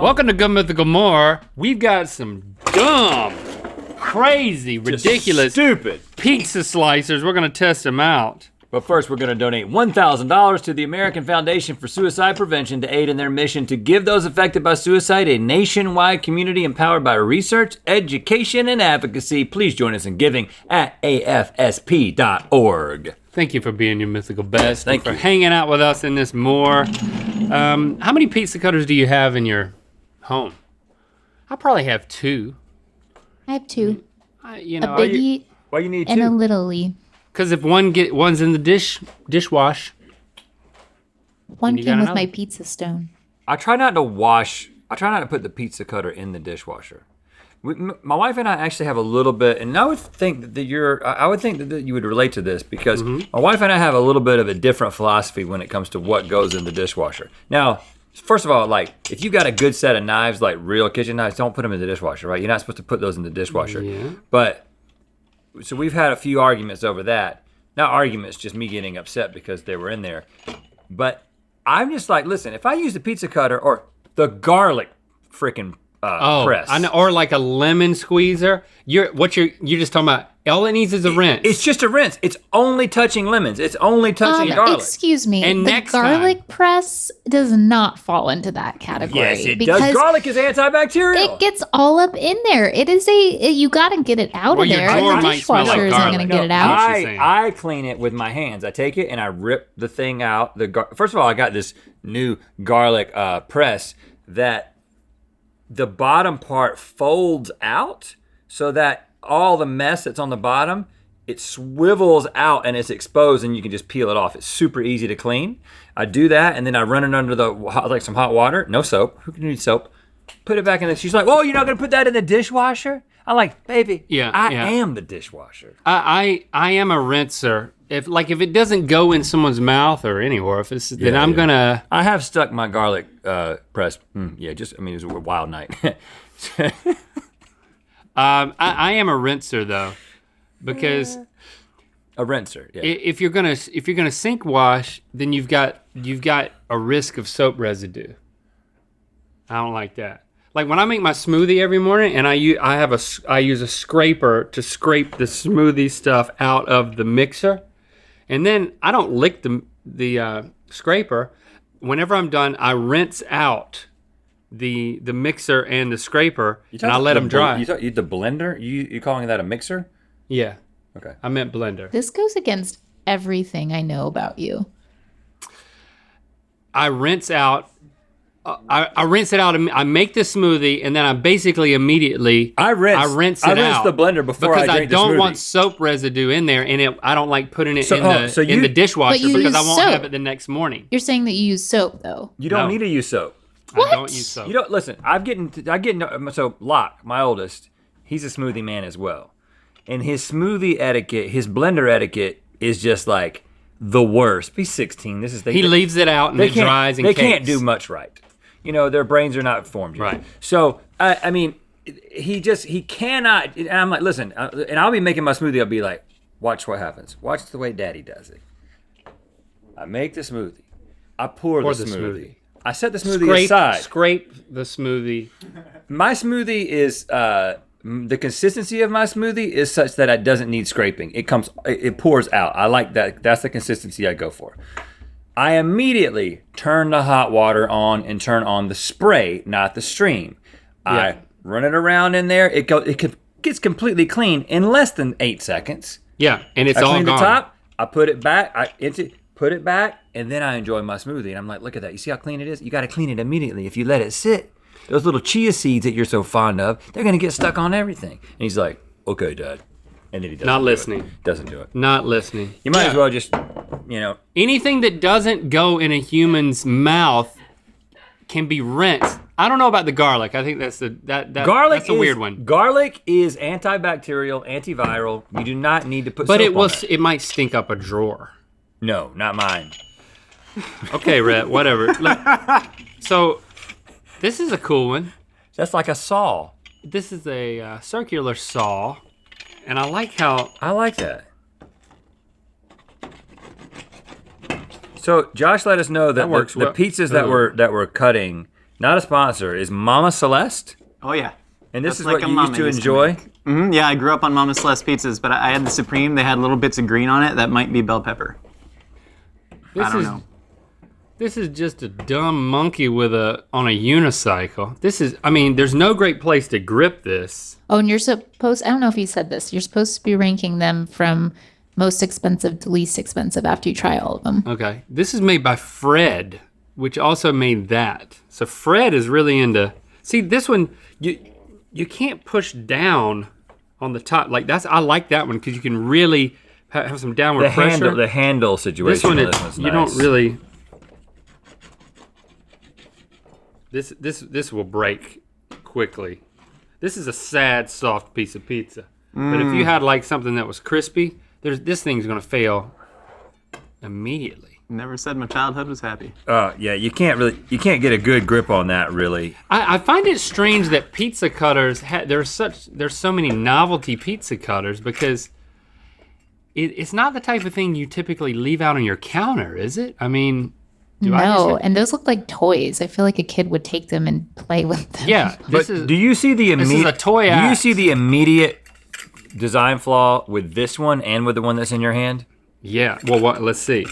Welcome to Good Mythical MORE. We've got some dumb, crazy, ridiculous, stupid pizza slicers. We're gonna test them out. But first, we're gonna donate $1,000 to the American Foundation for Suicide Prevention to aid in their mission to give those affected by suicide a nationwide community empowered by research, education, and advocacy. Please join us in giving at afsp.org. Thank you for being your mythical best. Thank you you for hanging out with us in this MORE. How many pizza cutters do you have in your home? I probably have 2. I have 2. A biggie Why you need 2? and a littly. Because if one's in the dishwash. One you came got with another. my pizza stone. I try not to put the pizza cutter in the dishwasher. My wife and I actually have a little bit, and I would think that you would relate to this because my wife and I have a little bit of a different philosophy when it comes to what goes in the dishwasher. Now, first of all, like if you got a good set of knives, like real kitchen knives, don't put them in the dishwasher, right? You're not supposed to put those in the dishwasher. Yeah. But, so we've had a few arguments over that. Not arguments, just me getting upset because they were in there. But I'm just like, listen, if I use the pizza cutter or the garlic freaking press. I know, or like a lemon squeezer. You're just talking about. All it needs is a rinse. It's just a rinse. It's only touching lemons. It's only touching garlic. Excuse me. And the next garlic press does not fall into that category. Yes, it because does. Garlic is antibacterial. it gets all up in there. It is you got to get it out Well, of your there. drawer The might smell dishwasher like isn't garlic. going to get it No, out. what she's saying. I clean it with my hands. I take it and I rip the thing out. First of all, I got this new garlic press that the bottom part folds out so that all the mess that's on the bottom, it swivels out and it's exposed and you can just peel it off. It's super easy to clean. I do that and then I run it under some hot water. No soap. Who can need soap? Put it back in the. She's like, "Oh, you're not gonna put that in the dishwasher?" I'm like, "Baby, I am the dishwasher." I am a rinser. If it doesn't go in someone's mouth or anywhere, then I'm gonna. I have stuck my garlic press. It was a wild night. I am a rinser though, because A rinser. Yeah. if you're gonna sink wash, then you've got a risk of soap residue. I don't like that. Like when I make my smoothie every morning, and I use a scraper to scrape the smoothie stuff out of the mixer, and then I don't lick the scraper. Whenever I'm done, I rinse out the mixer and the scraper, and I let them dry. You the blender? You calling that a mixer? Yeah. Okay. I meant blender. This goes against everything I know about you. I rinse out. I rinse it out. I make the smoothie, and then I basically immediately I rinse it out the blender before because I drink I don't the smoothie. want soap residue in there, and I don't like putting it in the dishwasher But you because I use won't soap. have it the next morning. You're saying that you use soap, though. You don't No. need to use soap. I don't use soap. You don't listen. So Locke, my oldest, he's a smoothie man as well, and his smoothie etiquette, his blender etiquette is just like the worst. He's 16. He leaves it out and it dries and they cakes. can't do much right. You know, their brains are not formed yet. Right. So I mean, he cannot. And I'm like, listen, and I'll be making my smoothie. I'll be like, watch what happens. Watch the way Daddy does it. I make the smoothie. I pour the smoothie. I set the smoothie aside. Scrape the smoothie. My smoothie is the consistency of my smoothie is such that it doesn't need scraping. It pours out. I like that. That's the consistency I go for. I immediately turn the hot water on and turn on the spray, not the stream. Yeah. I run it around in there. It gets completely clean in less than 8 seconds. Yeah, and it's I all clean gone. the top. I put it back. Put it back, and then I enjoy my smoothie. And I'm like, look at that. You see how clean it is? You got to clean it immediately. If you let it sit, those little chia seeds that you're so fond of, they're gonna get stuck on everything. And he's like, okay, Dad. And then he doesn't. Not do listening. it. Doesn't do it. Not listening. You might as well just, Anything that doesn't go in a human's mouth can be rinsed. I don't know about the garlic. I think that's that's a weird one. Garlic is antibacterial, antiviral. You do not need to put But soap on it. it might stink up a drawer. No, not mine. Okay, Rhett, whatever. Look, so this is a cool one. That's like a saw. This is a circular saw, and I like how. I like that. So Josh let us know that That works the well. pizzas that we're cutting not a sponsor, is Mama Celeste. Oh yeah. And this That's is like what a you mama used to used to enjoy? make. Yeah, I grew up on Mama Celeste pizzas, but I had the Supreme. They had little bits of green on it. That might be bell pepper. I don't know. This is just a dumb monkey on a unicycle. There's no great place to grip this. Oh, and you're supposed, I don't know if you said this, you're supposed to be ranking them from most expensive to least expensive after you try all of them. Okay. This is made by Fred, which also made that. So Fred is really into, see this one, you can't push down on the top. I like that one because you can really have some downward pressure. The handle situation. This one, this one's you nice. don't really, this will break quickly. This is a sad, soft piece of pizza. But if you had like something that was crispy, this thing's gonna fail immediately. Never said my childhood was happy. Yeah, you can't get a good grip on that really. I find it strange that pizza cutters there's so many novelty pizza cutters because it's not the type of thing you typically leave out on your counter, is it? I mean, and those look like toys. I feel like a kid would take them and play with them. Yeah, Do you see the this is a toy Do you axe. see the immediate design flaw with this one and with the one that's in your hand? Yeah. Well, let's see.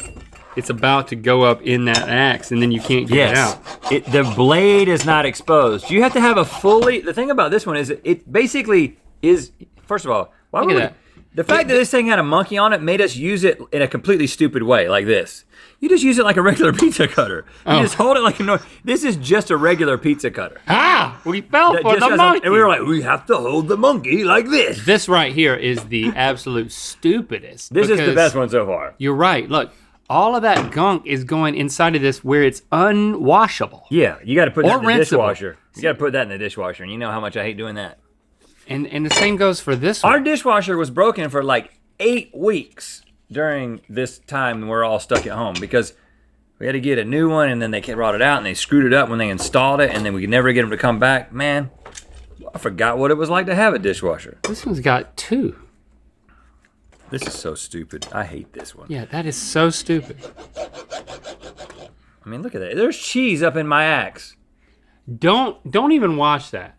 It's about to go up in that axe, and then you can't get it out. The blade is not exposed. You have to have the thing about this one is it basically is, first of all, why Look would at that. the fact that this thing had a monkey on it made us use it in a completely stupid way, like this. You just use it like a regular pizza cutter. You just hold it like this is just a regular pizza cutter. We fell That for just the has monkey. and we were like, we have to hold the monkey like this. This right here is the absolute stupidest. This is the because best one so far. You're right. Look, all of that gunk is going inside of this where it's unwashable. Yeah, you got to put that Or in the rinsable. dishwasher. You got to put that in the dishwasher, and you know how much I hate doing that. And the same goes for this one. Our dishwasher was broken for like 8 weeks during this time we're all stuck at home because we had to get a new one, and then they brought it out and they screwed it up when they installed it, and then we could never get them to come back. Man, I forgot what it was like to have a dishwasher. This one's got 2. This is so stupid. I hate this one. Yeah, that is so stupid. I mean, look at that. There's cheese up in my axe. Don't even wash that.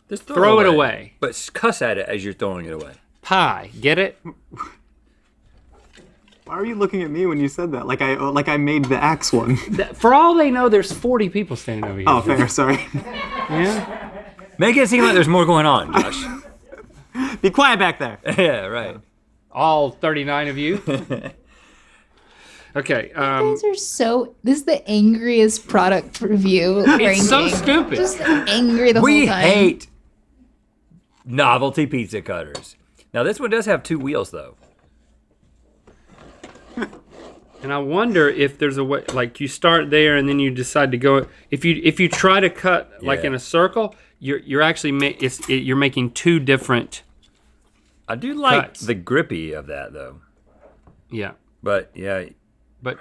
Just Throw it away. But cuss at it as you're throwing it away. Pie, get it? Why are you looking at me when you said that? Like I made the axe one. For all they know, there's 40 people standing over here. Oh, fair. Sorry. Yeah? Make it seem like there's more going on, Josh. Be quiet back there. Yeah, right. All 39 of you? Okay. These are this is the angriest product review. It's so ranking. stupid. Just angry the We whole time. hate novelty pizza cutters. Now this one does have 2 wheels though. And I wonder if there's a way, like you start there and then you decide to go. If you try to cut like Yeah. in a circle, you're actually you're making 2 different. I do like Cuts. the grippy of that though. Yeah, But yeah, but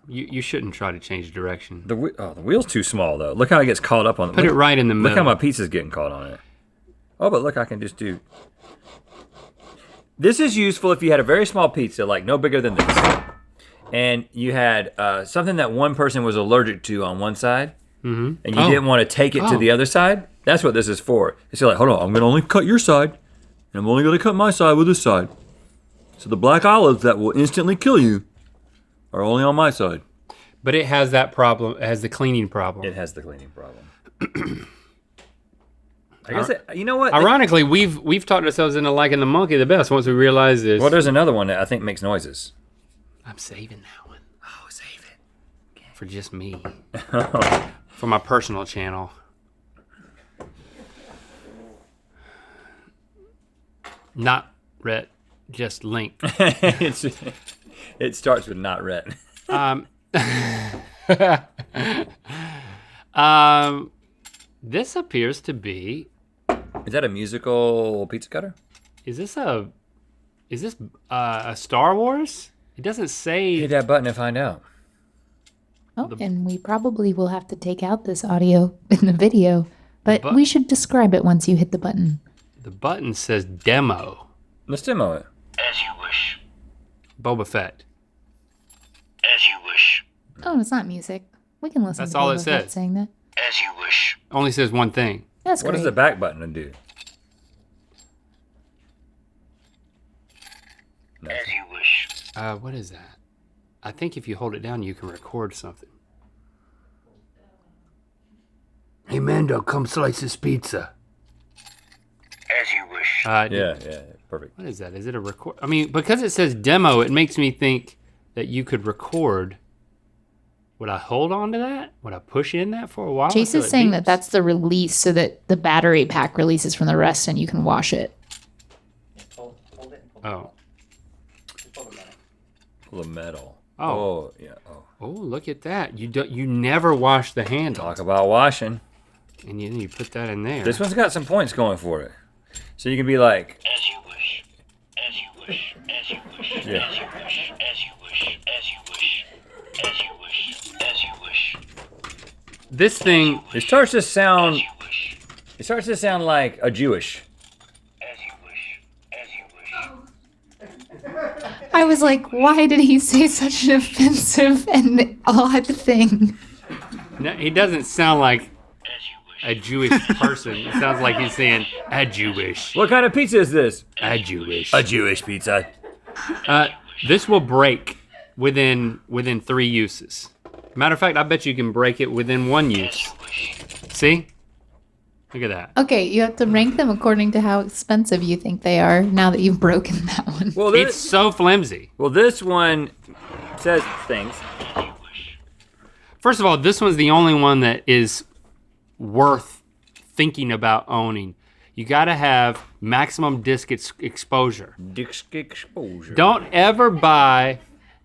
you shouldn't try to change direction. the wheel's too small though. Look how it gets caught up on it. Put it right in the Look middle. how my pizza's getting caught on it. Oh, but look, I can just do. This is useful if you had a very small pizza, like no bigger than this, and you had something that one person was allergic to on one side, and you didn't want to take it to the other side. That's what this is for. It's like, hold on, I'm gonna only cut your side, and I'm only gonna cut my side with this side. So the black olives that will instantly kill you are only on my side. But it has that problem. It has the cleaning problem. It has the cleaning problem. I guess you know what? Ironically, we've talked ourselves into liking the monkey the best once we realized this. Well, there's another one that I think makes noises. I'm saving that one Oh, save it. for just me, for my personal channel. Not Rhett, just Link. It starts with not ret. This appears to be. Is that a musical pizza cutter? Is this a Star Wars? It doesn't say. Hit that button and find out. Oh, and we probably will have to take out this audio in the video, but we should describe it once you hit the button. The button says demo. Let's demo it. As you wish. Boba Fett. As you wish. Oh, it's not music. We can listen That's to all Boba it Fett says. saying that. As you wish. Only says one thing. That's What great. does the back button do? As you wish. What is that? I think if you hold it down, you can record something. Hey, Mando, come slice this pizza. As you wish. Yeah, perfect. What is that? Is it a record? I mean, because it says demo, it makes me think that you could record. Would I hold on to that? Would I push in that for a while? Chase until is it saying beeps? that that's the release so that the battery pack releases from the rest and you can wash it. Oh. The metal. Oh. Yeah. Oh. Oh, look at that. You never wash the handle. Talk about washing. And you put that in there. This one's got some points going for it. So you can be like, As you wish. As you wish. As you wish. Yeah. As you wish. As you wish. As you wish. As you wish. As you wish. This thing, it starts to As sound. you wish. It starts to sound like a Jewish. As you wish. As you wish. I was like, why did he say such an offensive and odd thing? no, he doesn't sound like As you wish. a Jewish person. It sounds like he's saying, a Jewish. What kind of pizza is this? A Jewish. A Jewish pizza. This will break within 3 uses. Matter of fact, I bet you can break it within 1 use. See? Look at that. Okay, you have to rank them according to how expensive you think they are now that you've broken that one. Well, It's so flimsy. this one says things. First of all, this one's the only one that is worth thinking about owning. You got to have maximum disc exposure. Disc exposure. Don't ever buy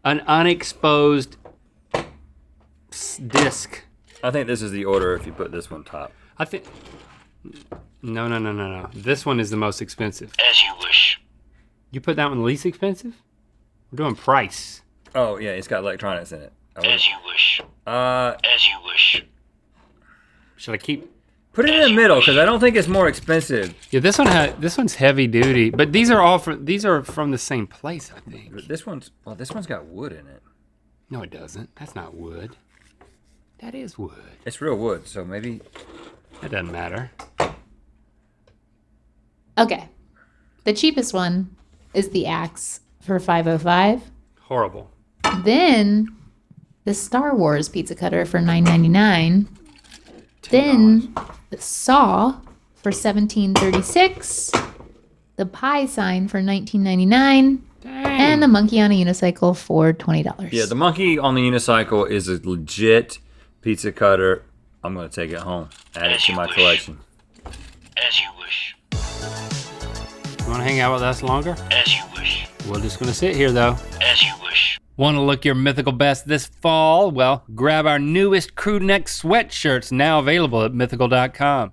an unexposed disc. I think this is the order if you put this one top. I think. No. This one is the most expensive. As you wish. You put that one the least expensive? We're doing price. Oh yeah, it's got electronics in it. As you wish. As you wish. Should I keep? Put it in the middle because I don't think it's more expensive. Yeah, this one's heavy duty, but these are from the same place, I think. But this one's got wood in it. No, it doesn't. That's not wood. That is wood. It's real wood, so maybe. That doesn't matter. Okay. The cheapest one is the axe for $5.05. Horrible. Then the Star Wars pizza cutter for $9.99. Then the saw for $17.36. The pie sign for $19.99. And a monkey on a unicycle for $20. Yeah, the monkey on the unicycle is a legit pizza cutter. I'm gonna take it home. Add it to my collection. As you wish. You want to hang out with us longer? As you wish. We're just going to sit here, though. As you wish. Want to look your mythical best this fall? Well, grab our newest crew neck sweatshirts now available at mythical.com.